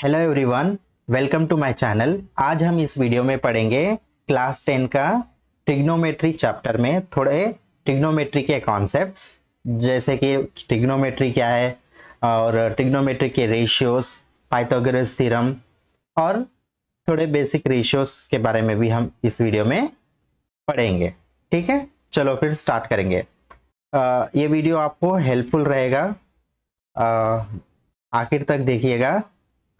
Hello everyone, welcome to my channel. आज हम इस वीडियो में पढ़ेंगे क्लास 10 का ट्रिग्नोमेट्री चैप्टर में थोड़े ट्रिग्नोमेट्री के कॉन्सेप्ट्स, जैसे कि ट्रिग्नोमेट्री क्या है और ट्रिग्नोमेट्री के रेशियोज, पाइथागोरस थ्योरम और थोड़े बेसिक रेशियोज के बारे में भी हम इस वीडियो में पढ़ेंगे। ठीक है, चलो फिर स्टार्ट करेंगे। ये वीडियो आपको हेल्पफुल रहेगा, आखिर तक देखिएगा।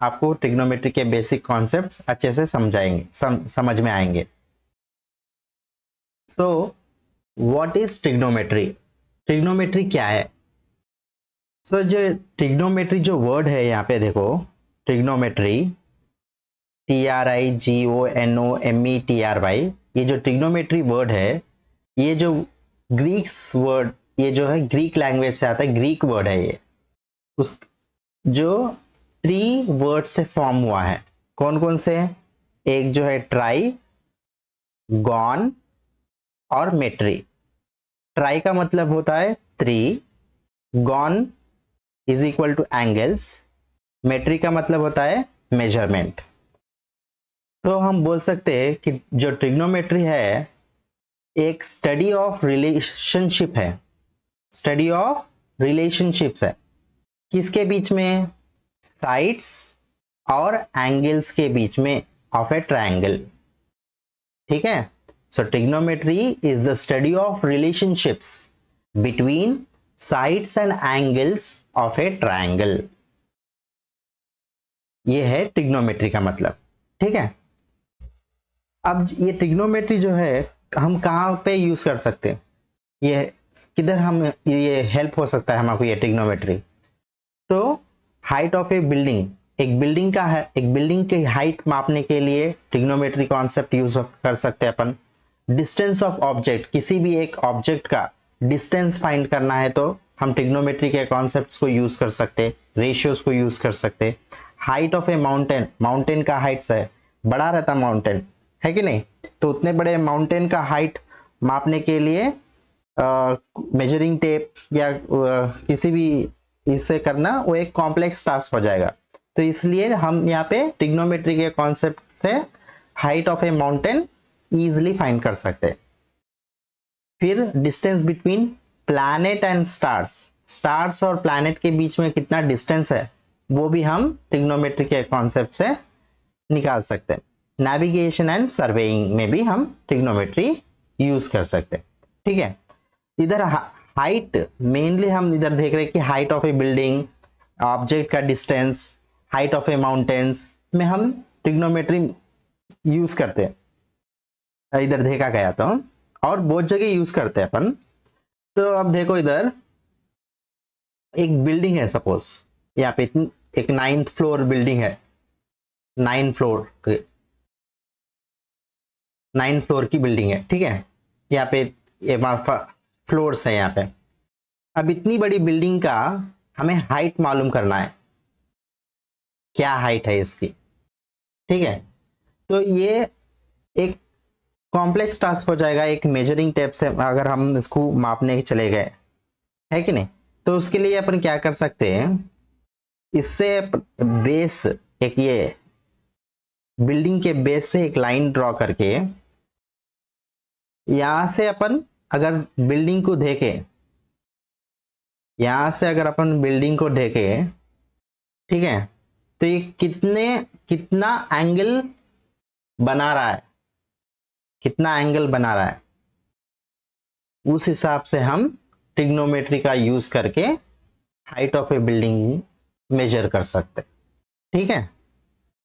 आपको ट्रिग्नोमेट्री के बेसिक कॉन्सेप्ट्स अच्छे से समझ में आएंगे। So what is trigonometry? Trigonometry क्या है? सो जो ट्रिग्नोमेट्री जो वर्ड है, यहाँ पे देखो, ट्रिग्नोमेट्री, TRIGONOMETRY, ये जो ट्रिग्नोमेट्री वर्ड है, ये जो ग्रीक्स वर्ड, ये जो है ग्रीक लैंग्वेज से आता है, ग्रीक वर्ड है ये। उस जो 3 वर्ड से फॉर्म हुआ है। कौन कौन से? एक जो है ट्राई, गॉन और मेट्री। ट्राई का मतलब होता है 3, gon is equal to angles, metry का मतलब होता है मेजरमेंट। तो हम बोल सकते हैं कि जो ट्रिग्नोमेट्री है एक स्टडी ऑफ रिलेशनशिप है, स्टडी ऑफ रिलेशनशिप्स है। किसके बीच में? साइड्स और एंगल्स के बीच में ऑफ ए ट्रायंगल। ठीक है, so trigonometry is the study of relationships between sides and angles of a triangle. ये है ट्रिग्नोमेट्री का मतलब। ठीक है, अब ये ट्रिग्नोमेट्री जो है हम कहाँ पे यूज कर सकते हैं? ये किधर हम ये हेल्प हो सकता है हमको ये ट्रिग्नोमेट्री? तो हाइट ऑफ ए बिल्डिंग, एक बिल्डिंग का है, एक बिल्डिंग की हाइट मापने के लिए ट्रिग्नोमेट्री कॉन्सेप्ट यूज कर सकते हैं अपन। डिस्टेंस ऑफ ऑब्जेक्ट, किसी भी एक ऑब्जेक्ट का डिस्टेंस फाइंड करना है तो हम ट्रिग्नोमेट्री के कॉन्सेप्ट्स को यूज कर सकते, रेशियोज को यूज कर सकते। Height of A mountain, mountain का हाइट है, बड़ा रहता माउंटेन है कि नहीं, तो उतने बड़े माउंटेन का हाइट मापने के लिए मेजरिंग टेप या किसी भी इससे करना वो एक कॉम्प्लेक्स टास्क हो जाएगा। तो इसलिए हम यहाँ पे ट्रिग्नोमेट्री के कॉन्सेप्ट से height of A mountain easily find कर सकते हैं। फिर distance between planet and stars, stars और प्लैनेट के बीच में कितना डिस्टेंस है वो भी हम ट्रिग्नोमेट्री के कॉन्सेप्ट से निकाल सकते हैं। नेविगेशन एंड सर्वेइंग में भी हम ट्रिग्नोमेट्री यूज कर सकते हैं। ठीक है, इधर हाइट मेनली हम इधर देख रहे हैं कि height of a building, object का distance, height of a mountains में हम ट्रिग्नोमेट्री यूज करते हैं, इधर देखा गया तो, और बहुत जगह यूज करते हैं अपन। तो अब देखो, इधर एक बिल्डिंग है, सपोज यहाँ पे एक 9th फ्लोर बिल्डिंग है, 9 फ्लोर की बिल्डिंग है। ठीक है, यहाँ पे फ्लोर्स है यहाँ पे। अब इतनी बड़ी बिल्डिंग का हमें हाइट मालूम करना है, क्या हाइट है इसकी। ठीक है, तो ये एक कॉम्प्लेक्स टास्क हो जाएगा। एक मेजरिंग टेप से अगर हम इसको मापने चले गए, है कि नहीं, तो उसके लिए अपन क्या कर सकते हैं, इससे बेस, एक ये बिल्डिंग के बेस से एक लाइन ड्रॉ करके यहां से अपन अगर बिल्डिंग को देखें, यहां से अगर अपन बिल्डिंग को देखें, ठीक है, तो ये कितना एंगल बना रहा है, कितना एंगल बना रहा है, उस हिसाब से हम ट्रिग्नोमेट्री का यूज करके height of a building measure कर सकते। ठीक है,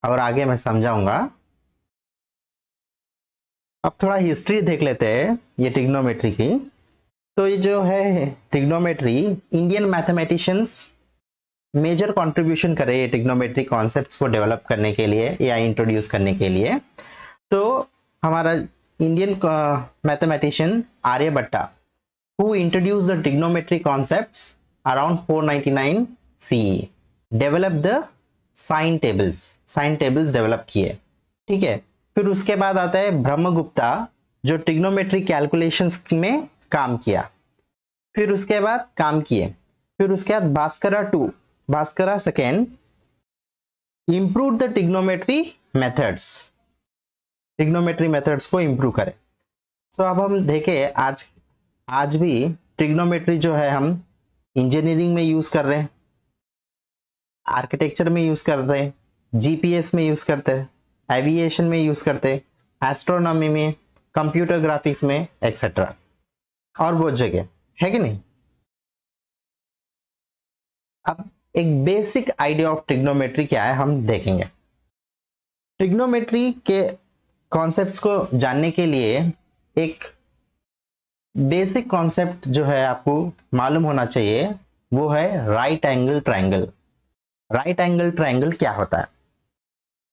और आगे मैं समझाऊंगा। अब थोड़ा हिस्ट्री देख लेते हैं ये ट्रिग्नोमेट्री की। तो ये जो है trigonometry, Indian mathematicians major contribution करे ये ट्रिग्नोमेट्री कॉन्सेप्ट्स को डेवलप करने के लिए या इंट्रोड्यूस करने के लिए। तो हमारा Indian mathematician Aryabhatta, who introduce the trigonometry concepts around 499 CE, develop the sine tables develop किए। ठीक है, फिर उसके बाद आता है ब्रह्मगुप्ता, जो ट्रिग्नोमेट्री कैलकुलेशंस में काम किया। फिर उसके बाद Bhaskara second, improve the trigonometry methods, trigonometry methods को इंप्रूव करें। सो अब हम देखें आज भी ट्रिग्नोमेट्री जो है हम इंजीनियरिंग में यूज कर रहे हैं, आर्किटेक्चर में यूज कर रहे हैं, जीपीएस में यूज करते हैं, एविएशन में यूज करते हैं, एस्ट्रोनॉमी में, कंप्यूटर ग्राफिक्स में एक्सेट्रा, और बहुत जगह है कि नहीं। अब एक बेसिक आइडिया ऑफ ट्रिग्नोमेट्री क्या है हम देखेंगे। ट्रिग्नोमेट्री के कॉन्सेप्ट्स को जानने के लिए एक बेसिक कॉन्सेप्ट जो है आपको मालूम होना चाहिए, वो है right angle triangle. Right angle triangle क्या होता है?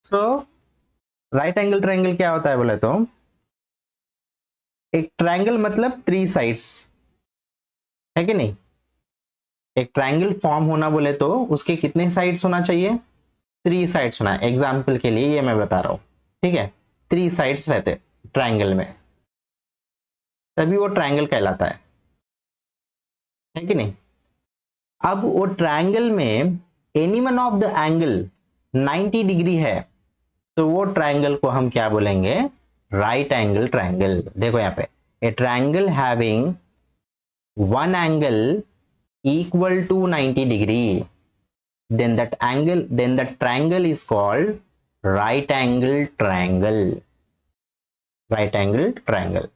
सो राइट एंगल ट्रायंगल क्या होता है बोले तो, एक ट्रायंगल मतलब 3 साइड्स, है कि नहीं। एक ट्रायंगल फॉर्म होना बोले तो उसके कितने साइड्स होना चाहिए? 3 साइड्स होना है। एग्जाम्पल के लिए ये मैं बता रहा हूं, ठीक है। 3 साइड्स रहते ट्रायंगल में, तभी वो ट्रायंगल कहलाता है कि नहीं। अब वो ट्रायंगल में any one of the angle 90 degree है, तो वो ट्रायंगल को हम क्या बोलेंगे? Right angle triangle. देखो यहाँ पे, ए triangle having one angle equal to 90 degree, then that triangle is called right angle triangle, right angle triangle,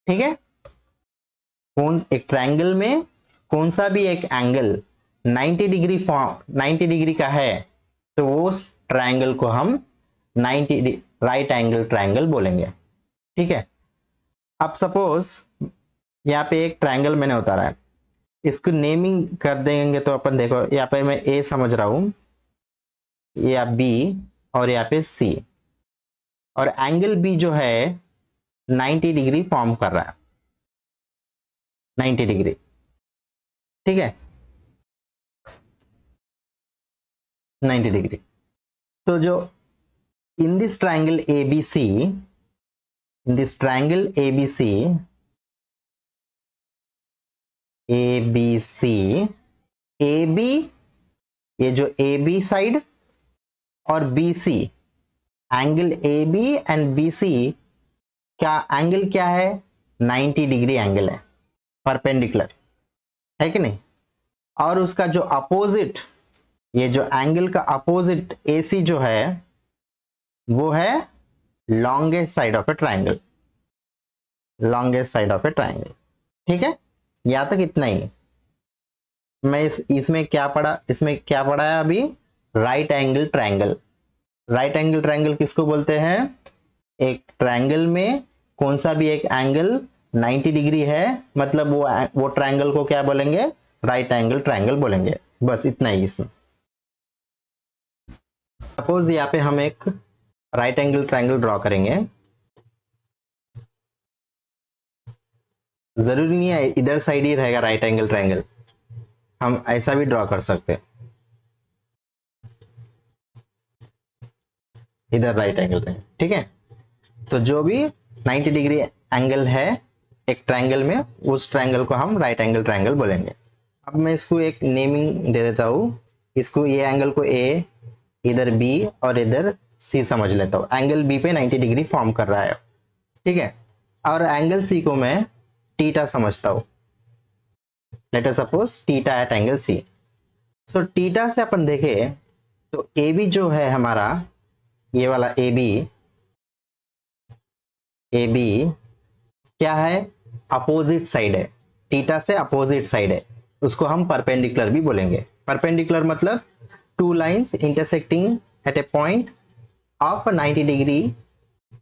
ठीक है। एक ट्रायंगल में कौन सा भी एक एंगल 90 डिग्री का है, तो उस ट्रायंगल को हम 90 राइट एंगल ट्रायंगल बोलेंगे, ठीक है। अब सपोज यहाँ पे एक ट्रायंगल मैंने उतारा है, इसको नेमिंग कर देंगे तो अपन देखो यहाँ पे मैं ए समझ रहा हूं, या बी, और यहाँ पे सी, और एंगल बी जो है 90 डिग्री फॉर्म कर रहा है, 90 डिग्री, ठीक है, 90 डिग्री। तो जो in this triangle ABC, in this triangle ABC, ABC, AB, ये जो AB साइड और BC, angle AB and BC क्या एंगल क्या है? 90 डिग्री एंगल है, परपेंडिकुलर, है कि नहीं। और उसका जो अपोजिट, ये जो एंगल का अपोजिट AC जो है वो है longest side of a triangle, longest side of a triangle, ठीक है। यहाँ तक इतना ही। मैं इसमें क्या पढ़ा है अभी? Right angle triangle. Right angle triangle किसको बोलते हैं? एक ट्रायंगल में कौन सा भी एक एंगल 90 डिग्री है, मतलब वो ट्रायंगल को क्या बोलेंगे? राइट एंगल ट्रायंगल बोलेंगे। बस इतना ही इसमें। सपोज यहाँ पे हम एक राइट एंगल ट्रायंगल ड्रॉ करेंगे, जरूरी नहीं है इधर साइड ही रहेगा राइट एंगल ट्रायंगल, हम ऐसा भी ड्रॉ कर सकते हैं, इधर राइट एंगल ट्रायंगल, ठीक है। तो जो भी 90 डिग्री एंगल है एक ट्रायंगल में, उस ट्रायंगल को हम राइट एंगल ट्रायंगल बोलेंगे। अब मैं इसको एक नेमिंग दे देता हूँ, इसको ये एंगल को ए, इधर बी और इधर सी समझ लेता हूँ। एंगल बी पे 90 डिग्री फॉर्म कर रहा है, ठीक है। और एंगल सी को मैं थीटा समझता हूं। Let us suppose theta at angle C. So theta से अपन देखें तो ए बी जो है हमारा, ये वाला ए बी क्या है? अपोजिट साइड है, थीटा से अपोजिट साइड है, उसको हम परपेंडिकुलर भी बोलेंगे। परपेंडिकुलर मतलब 2 lines intersecting at a point of 90 degree,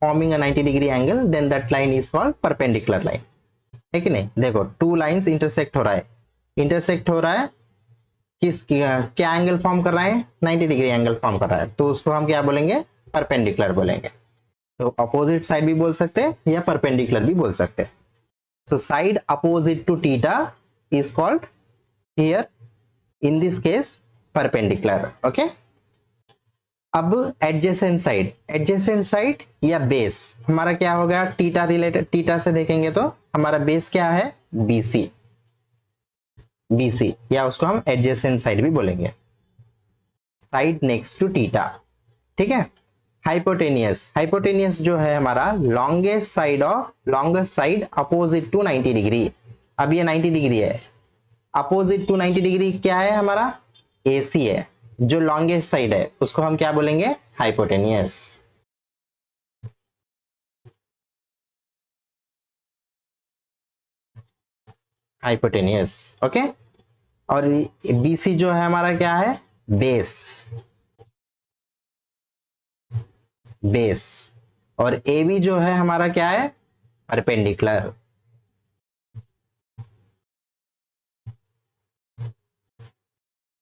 forming a 90 degree angle, then that line is called perpendicular line, है कि नहीं। देखो 2 लाइन्स इंटरसेक्ट हो रहा है, क्या एंगल फॉर्म कर रहा है? 90 डिग्री एंगल फॉर्म कर रहा है, तो उसको हम क्या बोलेंगे? परपेंडिकुलर बोलेंगे। तो अपोजिट साइड भी बोल सकते हैं या परपेंडिकुलर भी बोल सकते हैं। So side opposite to theta is called here in this case perpendicular, okay. अब एडजेसेंट साइड या बेस हमारा क्या होगा? थीटा रिलेटेड, थीटा से देखेंगे तो हमारा बेस क्या है? BC, या उसको हम एडजेसेंट साइड भी बोलेंगे, साइड नेक्स्ट टू थीटा, ठीक है। हाइपोटेनियस, हाइपोटेनियस जो है हमारा longest side opposite to 90 degree. अब ये 90 डिग्री है, अपोजिट टू 90 डिग्री क्या है हमारा, AC है। जो लॉन्गेस्ट साइड है उसको हम क्या बोलेंगे, हाइपोटेनियस। Hypotenuse, okay. और BC जो है हमारा क्या है, बेस, बेस। और AB जो है हमारा क्या है, परपेंडिकुलर,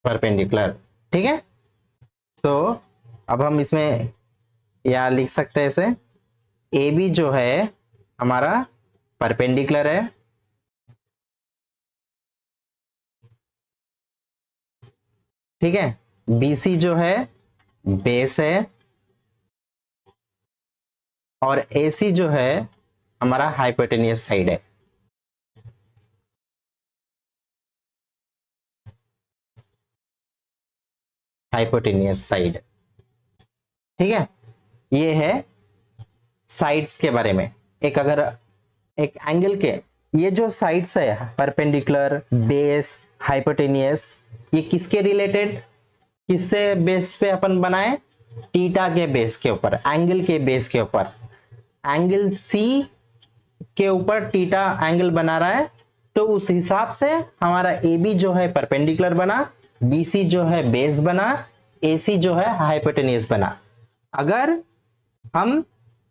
परपेंडिकुलर, ठीक है। सो अब हम इसमें या लिख सकते हैं इसे, AB जो है हमारा परपेंडिकुलर है, ठीक है। BC जो है बेस है, और AC जो है हमारा हाइपोटेनियस साइड है। हाइपोटेनियस साइड, ठीक है। ये है साइड्स के बारे में। एक अगर एक एंगल के ये जो साइड्स है, परपेंडिकुलर, बेस, हाइपोटेनियस, ये किसके रिलेटेड, किससे बेस पे अपन बनाए, टीटा के बेस के ऊपर, एंगल के बेस के ऊपर। एंगल C के ऊपर टीटा एंगल बना रहा है, तो उस हिसाब से हमारा AB जो है परपेंडिकुलर बना, BC जो है बेस बना, AC जो है हाइपोटेनियस बना। अगर हम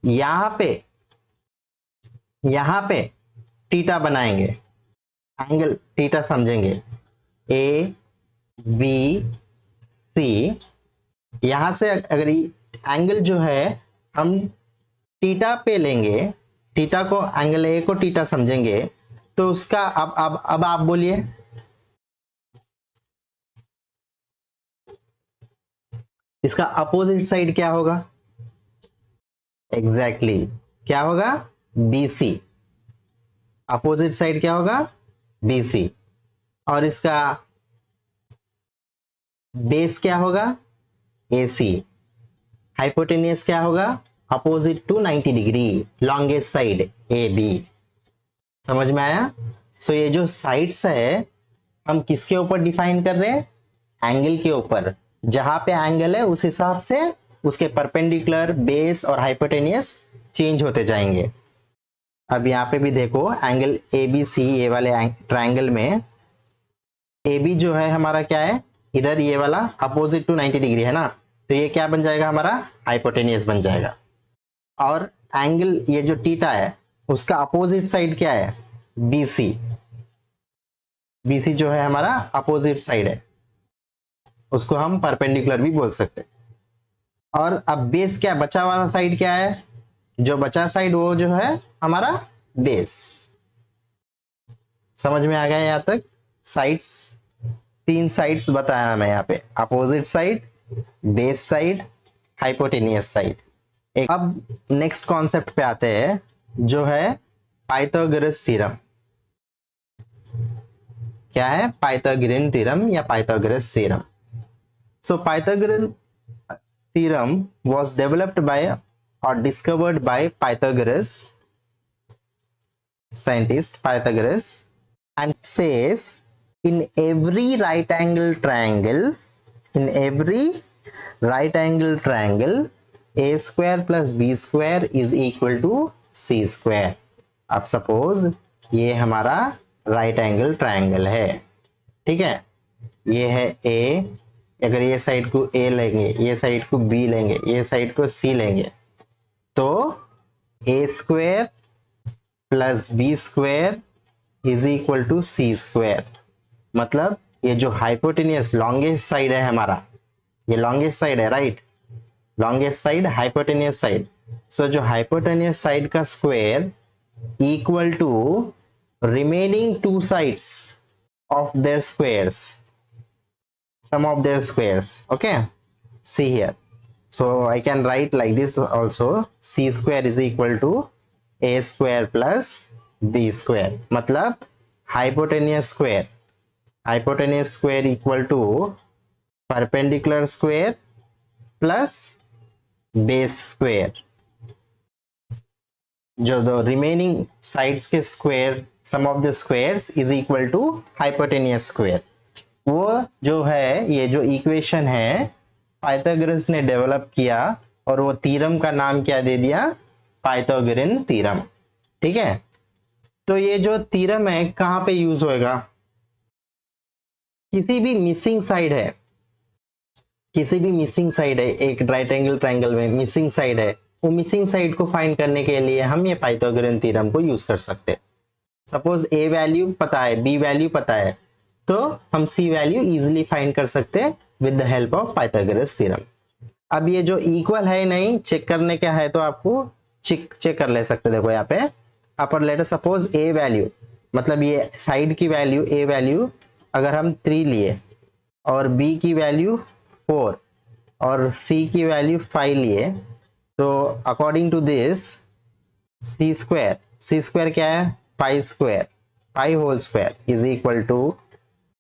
यहां पे टीटा बनाएंगे, एंगल टीटा समझेंगे, ABC, यहां से अगर एंगल जो है हम टीटा पे लेंगे, टीटा को, एंगल A को टीटा समझेंगे, तो उसका अब आप बोलिए, इसका अपोजिट साइड क्या होगा, एग्जैक्टली क्या होगा, BC। अपोजिट साइड क्या होगा, BC। और इसका बेस क्या होगा, AC। हाइपोटेनियस क्या होगा, opposite to 90 degree, longest side AB। समझ में आया। सो ये जो साइड्स है हम किसके ऊपर डिफाइन कर रहे हैं, एंगल के ऊपर। जहां पे एंगल है उस हिसाब से उसके परपेंडिकुलर, बेस और हाइपोटेनियस चेंज होते जाएंगे। अब यहाँ पे भी देखो एंगल ABC, ये वाले ट्रायंगल में AB जो है हमारा क्या है, इधर ये वाला अपोजिट टू 90 डिग्री है ना, तो ये क्या बन जाएगा हमारा, हाइपोटेनियस बन जाएगा। और एंगल ये जो टीटा है उसका अपोजिट साइड क्या है, BC। BC जो है हमारा अपोजिट साइड है, उसको हम परपेंडिकुलर भी बोल सकते हैं। और अब बेस क्या, बचा वाला साइड क्या है, जो बचा साइड वो जो है हमारा बेस। समझ में आ गया यहाँ तक। साइड्स, 3 साइड्स बताया मैं यहाँ पे, opposite side, base side, hypotenuse side. अब नेक्स्ट कॉन्सेप्ट पे आते हैं जो है पाइथागोरस थ्योरम। क्या है, पाइथागोरियन थ्योरम या Pythagoras theorem. So Pythagorean theorem was developed by or discovered by Pythagoras, scientist Pythagoras, and says in every right angle triangle, a square plus b square is equal to c square। अब suppose ये हमारा right angle triangle है, ठीक है। ये है A, अगर ये साइड को A लेंगे, ये साइड को B लेंगे, ये साइड को C लेंगे, तो A square plus B square is equal to C square. मतलब ये जो हाइपोटेनियस लॉन्गेस्ट साइड है हमारा, ये लॉन्गेस्ट साइड है, right, longest side hypotenuse side. So जो हाइपोटेनियस साइड का square equal to remaining 2 sides of their squares, sum of their squares, okay। See here, so I can write like this also, c square is equal to a square plus b square। मतलब hypotenuse square equal to perpendicular square plus base square, जो दो remaining sides के square sum of the squares is equal to hypotenuse square. वो जो है, ये जो equation है पाइथागोरस ने डेवलप किया और वो थीरम का नाम क्या दे दिया, पाइथागोरन थीरम। ठीक है, तो ये जो थीरम है कहां पे यूज होएगा, किसी भी मिसिंग साइड है, किसी भी मिसिंग साइड है, एक राइट एंगल ट्रायंगल में मिसिंग साइड है, वो मिसिंग साइड को फाइंड करने के लिए हम ये पाइथागोरन थ्योरम को यूज कर सकते हैं। सपोज ए वैल्यू पता है, बी वैल्यू पता है, तो हम सी वैल्यू इजीली फाइंड कर सकते हैं with the help of Pythagoras theorem. अब ये जो इक्वल है नहीं, चेक करने का है तो आपको चेक कर ले सकते, देखो यहाँ पे अपर लेटर सपोज ए वैल्यू, मतलब ये साइड की वैल्यू ए वैल्यू अगर हम 3 लिए और बी की वैल्यू 4 और सी की वैल्यू 5 लिए, तो according to this C square क्या है, 5 square, 5 whole square is equal to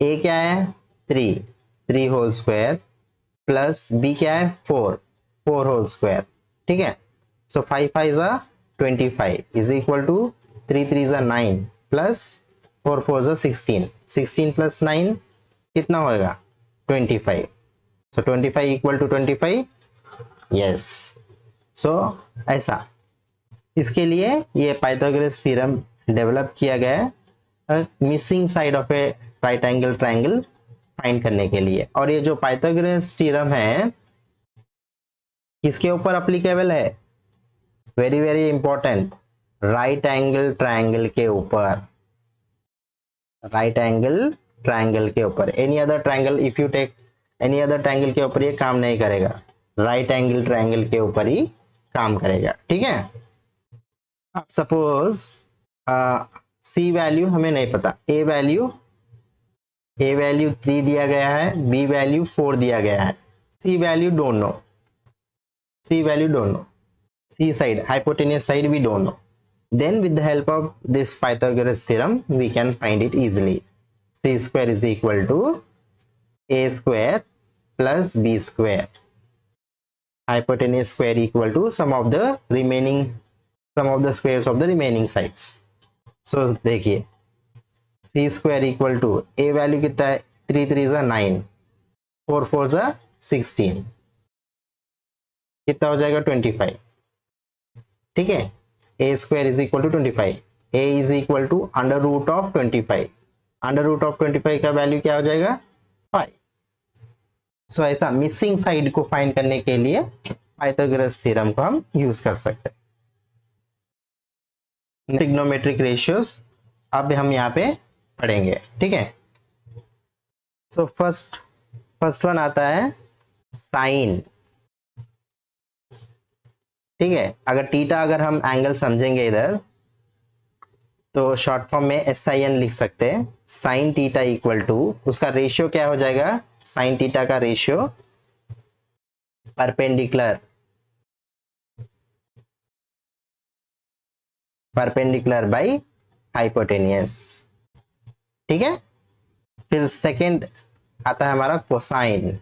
A क्या है 3 होल स्क्वायर प्लस बी क्या है 4 होल स्क्वायर। ठीक है, सो 5 5 जा 25 इज इक्वल टू 3 3 जा 9 प्लस 4 4 जा 16 प्लस 9 कितना होएगा 25। सो 25 इक्वल टू 25, यस। सो ऐसा, इसके लिए ये पाइथागोरस थ्योरम डेवलप किया गया है missing side of A right angle triangle find करने के लिए। और ये जो पाइथागोरस थ्योरम है किसके ऊपर एप्लीकेबल है, very very important, right angle triangle के ऊपर, राइट एंगल ट्रायंगल के ऊपर। Any other triangle if you take any other triangle के ऊपर ये काम नहीं करेगा, राइट एंगल ट्रायंगल के ऊपर ही काम करेगा। ठीक है, अब सपोज सी वैल्यू हमें नहीं पता, ए वैल्यू 3 दिया गया है, बी वैल्यू 4 दिया गया है, C value don't know, C side hypotenuse side we don't know, then with the help of this Pythagoras theorem we can find it easily। c square is equal to a square plus b square, hypotenuse square equal to sum of the squares of the remaining sides। so देखिए c square equal to a value कितना है 3 3 जा 9, 4 4 जा 16, कितना हो जाएगा 25। ठीक है, a square is equal to 25, a is equal to under root of 25, under root of 25 का वैल्यू क्या हो जाएगा 5। सो ऐसा मिसिंग साइड को फाइंड करने के लिए पाइथागोरस थ्योरम को हम यूज कर सकते हैं। ट्रिग्नोमेट्रिक रेशियोज अब हम यहाँ पे पढ़ेंगे। ठीक है, सो फर्स्ट वन आता है साइन। ठीक है, अगर टीटा अगर हम एंगल समझेंगे इधर तो शॉर्ट फॉर्म में SIN लिख सकते हैं, साइन टीटा इक्वल टू उसका रेशियो क्या हो जाएगा, साइन टीटा का रेशियो परपेंडिकुलर बाय हाइपोटेनियस। ठीक है, फिर सेकंड आता है हमारा कोसाइन,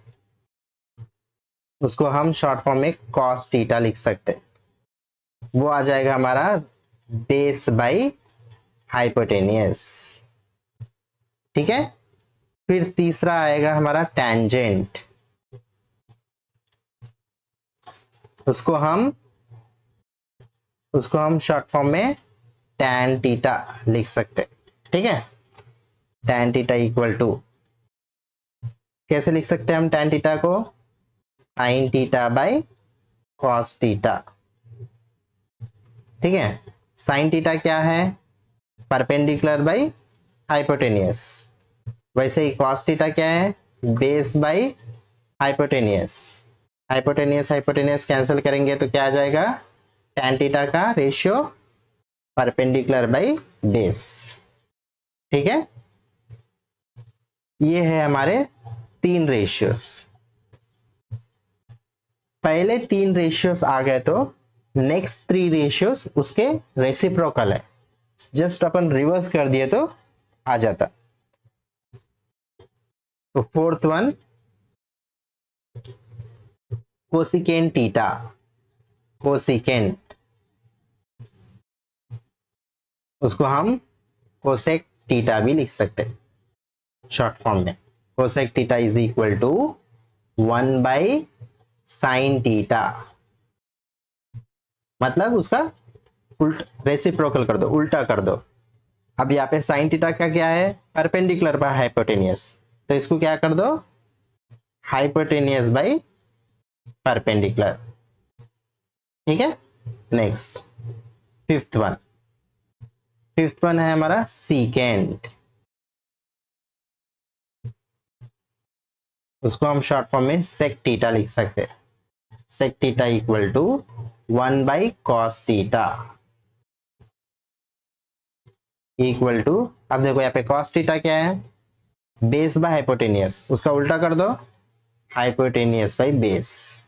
उसको हम शॉर्ट फॉर्म में कॉस टीटा लिख सकते हैं, वो आ जाएगा हमारा बेस बाय हाइपोटेनियस। ठीक है, फिर तीसरा आएगा हमारा टेंजेंट, उसको हम शॉर्ट फॉर्म में tan टीटा लिख सकते हैं। ठीक है, tan टीटा इक्वल टू कैसे लिख सकते हैं हम tan टीटा को, sin theta by cos theta. ठीक है, sin टीटा क्या है, परपेंडिकुलर बाय हाइपोटेनियस, वैसे ही cos टीटा क्या है, base by hypotenuse. Hypotenuse cancel करेंगे तो क्या आ जाएगा, tan टीटा का रेशियो परपेंडिकुलर बाय बेस। ठीक है, ये है हमारे 3 रेशियोस। पहले 3 रेशियोस आ गए तो नेक्स्ट 3 रेशियोस उसके रेसिप्रोकल है, जस्ट अपन रिवर्स कर दिए तो आ जाता। तो fourth one cosecant theta, cosecant, उसको हम कोसेक थीटा भी लिख सकते हैं शॉर्ट फॉर्म में। Cosec theta is equal to 1/sin theta, मतलब उसका रेसिप्रोकल कर दो, उल्टा कर दो। अब यहाँ पे साइन थीटा का क्या है, परपेंडिकुलर बाय हाइपोटेनियस, तो इसको क्या कर दो, हाइपोटेनियस बाय परपेंडिकुलर। ठीक है, नेक्स्ट फिफ्थ वन है हमारा सीकेंट, उसको हम शॉर्ट फॉर्म में सेक थीटा लिख सकते हैं। Sec theta equal to 1/cos theta equal to, अब देखो यहाँ पे cos थीटा क्या है, बेस बाय हाइपोटेनियस, उसका उल्टा कर दो, हाइपोटेनियस बाय बेस।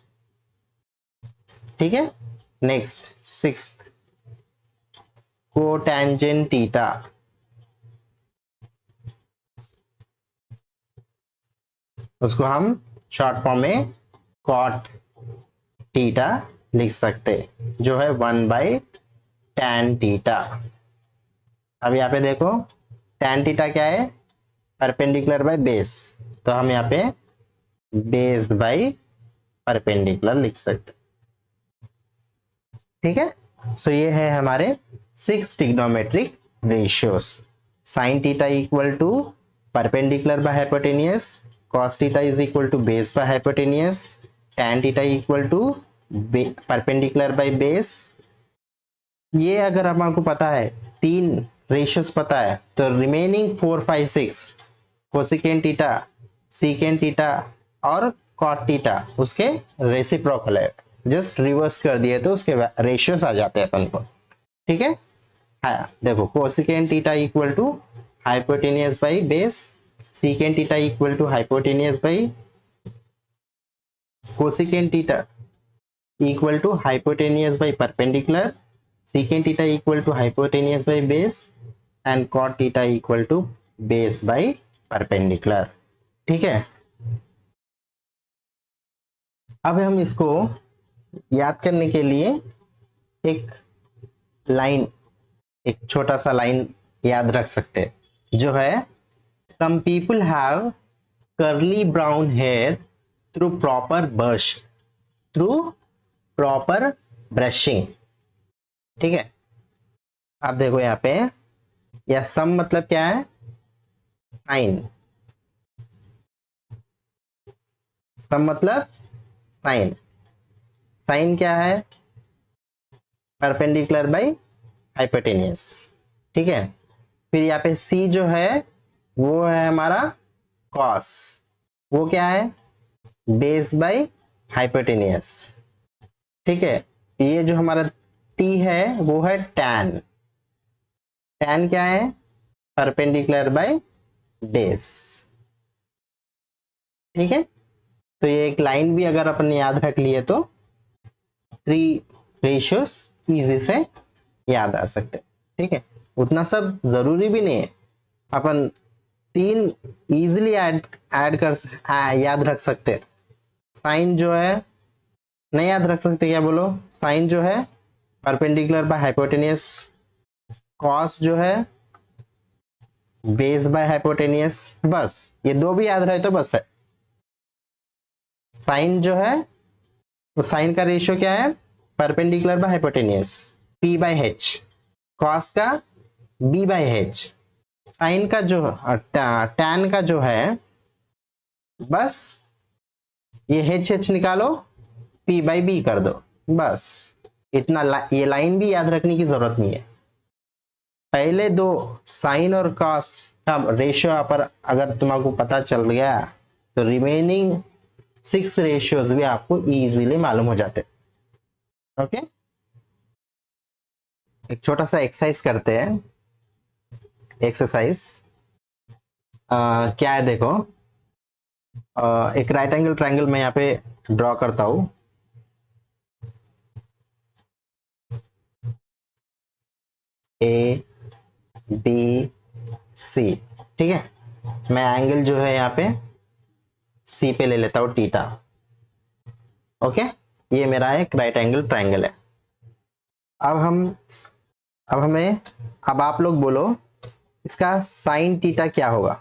ठीक है, नेक्स्ट सिक्स्थ, कोटेंजेंट थीटा, उसको हम शॉर्ट फॉर्म में कॉट थीटा लिख सकते, जो है 1/tan थीटा। अब यहाँ पे देखो tan थीटा क्या है, परपेंडिकुलर बाय बेस, तो हम यहाँ पे बेस बाय परपेंडिकुलर लिख सकते। ठीक है, सो ये है हमारे 6 trigonometric ratios. Sine theta equal to perpendicular by hypotenuse, cos theta is equal to base by hypotenuse, tan theta equal to perpendicular by base. ये अगर हमको पता है, 3 रेशियोज पता है, तो remaining 4, 5, 6 cosecant theta, secant theta और कॉट थीटा उसके रेसिप्रोकल है, जस्ट रिवर्स कर दिए तो उसके रेशियोज आ जाते हैं अपन को। ठीक है, हाँ देखो cosecant theta equal to hypotenuse by base, secant theta equal to hypotenuse by, cosecant theta equal to hypotenuse by perpendicular, secant theta equal to hypotenuse by base and cot theta equal to base by perpendicular। ठीक है, अब हम इसको याद करने के लिए एक लाइन, एक छोटा सा लाइन याद रख सकते हैं, जो है some people have curly brown hair through proper brushing। ठीक है, अब देखो यहाँ पे, या सम मतलब क्या है, साइन, सम मतलब साइन, साइन क्या है, परपेंडिकुलर बाय हाइपोटेनियस। ठीक है, फिर यहाँ पे सी जो है वो है हमारा कॉस, वो क्या है, बेस बाय हाइपोटेनियस। ठीक है, ये जो हमारा टी है वो है टैन, टैन क्या है, परपेंडिकुलर बाय बेस। ठीक है, तो ये एक लाइन भी अगर अपन याद रख लिए तो 3 रेशियोज इजी से याद आ सकते। ठीक है, उतना सब जरूरी भी नहीं है, अपन 3 इजीली याद रख सकते। साइन जो है नहीं याद रख सकते, क्या बोलो, साइन जो है परपेंडिकुलर बाय हाइपोटेनियस, कॉस जो है बेस बाय हाइपोटेनियस, बस ये 2 भी याद रहे तो बस है। साइन जो है, तो साइन का रेशियो क्या है, perpendicular by hypotenuse p/h, cos का b/h, साइन का जो टैन का जो है, बस ये h निकालो, p/b कर दो, बस इतना। ये लाइन भी याद रखने की जरूरत नहीं है। पहले 2 साइन और कॉस का रेशियो पर अगर तुमको पता चल गया तो रिमेनिंग 6 रेशियोज भी आपको इजीली मालूम हो जाते। ओके, एक छोटा सा एक्सरसाइज करते हैं। एक्सरसाइज क्या है, देखो एक राइट एंगल ट्रायंगल मैं यहाँ पे ड्रॉ करता हूं। ABC, ठीक है, मैं एंगल जो है यहाँ पे C पे ले लेता हूँ, थीटा। ओके, ये मेरा एक राइट एंगल ट्रायंगल है। अब आप लोग बोलो इसका साइन थीटा क्या होगा,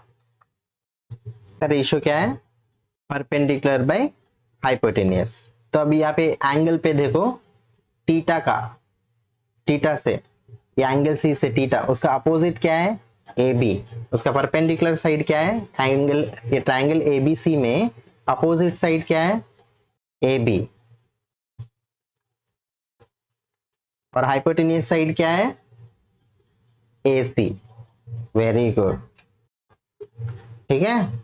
का रेशियो क्या है, परपेंडिकुलर बाय हाइपोटेनियस। तो अब यहाँ पे एंगल पे देखो, थीटा से या एंगल सी से थीटा, उसका अपोजिट क्या है, ए बी। उसका परपेंडिकुलर साइड क्या है, एंगल, ये ट्रायंगल ए बी सी में अपोजिट साइड क्या है, ए बी। और हाइपोटेनियस साइड क्या है, ए सी। वेरी गुड, ठीक है।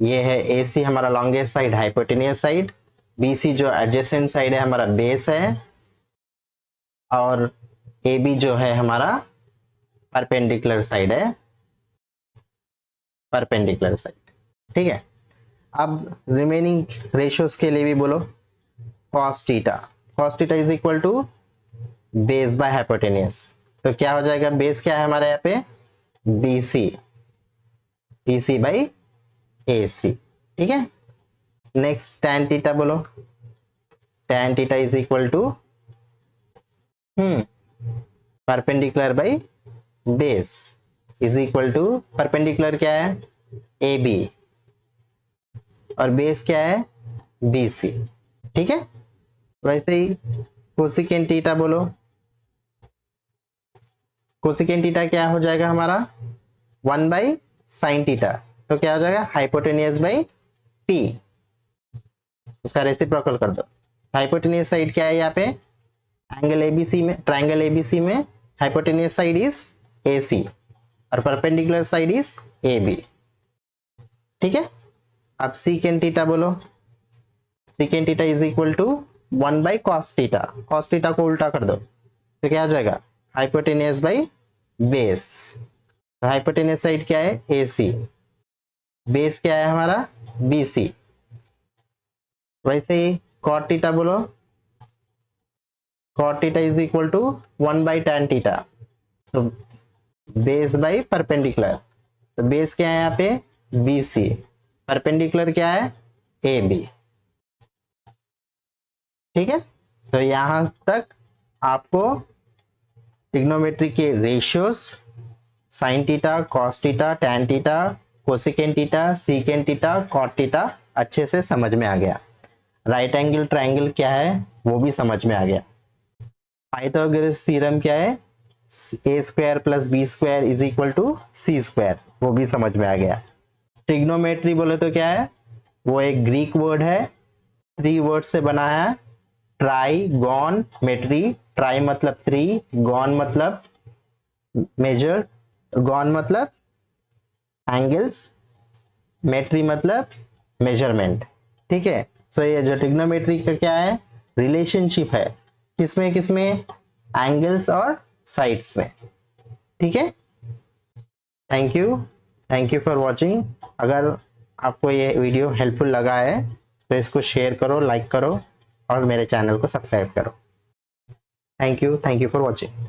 ये है ए सी हमारा longest side, hypotenuse side. B C जो एडजेसेंट साइड है हमारा बेस है, और ए बी जो है हमारा परपेंडिकुलर साइड है, परपेंडिकुलर साइड, ठीक है। अब रिमेनिंग रेशियोज के लिए भी बोलो, cos theta is equal to base by hypotenuse. तो क्या हो जाएगा, बेस क्या है हमारे यहाँ पे, BC बाई AC, ठीक है। नेक्स्ट tan थीटा बोलो, tan theta is equal to perpendicular by base is equal to, perpendicular क्या है, AB, और बेस क्या है, BC, ठीक है। वैसे ही कोसिकेंट थीटा बोलो, कोसिकेंट थीटा क्या हो जाएगा हमारा, 1 बाई साइन थीटा। तो क्या हो जाएगा, हाइपोटेनियस बाई P, उसका रेसिप्रोकल कर दो। हाइपोटेनियस साइड क्या है यहाँ पे, एंगल ABC में, ट्रायंगल ABC में हाइपोटेनियस साइड इज AC और परपेंडिकुलर साइड इज AB, ठीक है। अब सीकेंट थीटा बोलो, secant theta is equal to 1 by cos theta. Cos theta को उल्टा कर दो तो क्या हो जाएगा, हाइपोटेनियस बाई बेस। तो हाइपोटेनियस साइड क्या है, AC, बेस क्या है हमारा, BC। वैसे ही कॉट थीटा बोलो, cot theta is equal to 1 by tan theta. So base by perpendicular, तो बेस क्या है यहाँ पे, BC, परपेंडिकुलर क्या है, AB, ठीक है। तो यहां तक आपको ट्रिग्नोमेट्री के ratios, sine theta, cos theta, tan theta, cosecant theta, secant theta, cot theta अच्छे से समझ में आ गया। राइट एंगल ट्रायंगल क्या है वो भी समझ में आ गया। पाइथागोरस थ्योरम क्या है, a square plus B square is equal to C square, वो भी समझ में आ गया। ट्रिग्नोमेट्री बोले तो क्या है, वो एक ग्रीक वर्ड है, 3 वर्ड से बना है, ट्राई गॉन मेट्री। ट्राई मतलब 3, गॉन मतलब मेजर, गॉन मतलब एंगल्स, मेट्री मतलब मेजरमेंट, ठीक है। सो ये जो ट्रिग्नोमेट्री का क्या है, रिलेशनशिप है, किसमें किसमें, एंगल्स और साइड्स में, ठीक है। Thank you for watching. अगर आपको ये वीडियो हेल्पफुल लगा है तो इसको शेयर करो, लाइक करो और मेरे चैनल को सब्सक्राइब करो। Thank you for watching.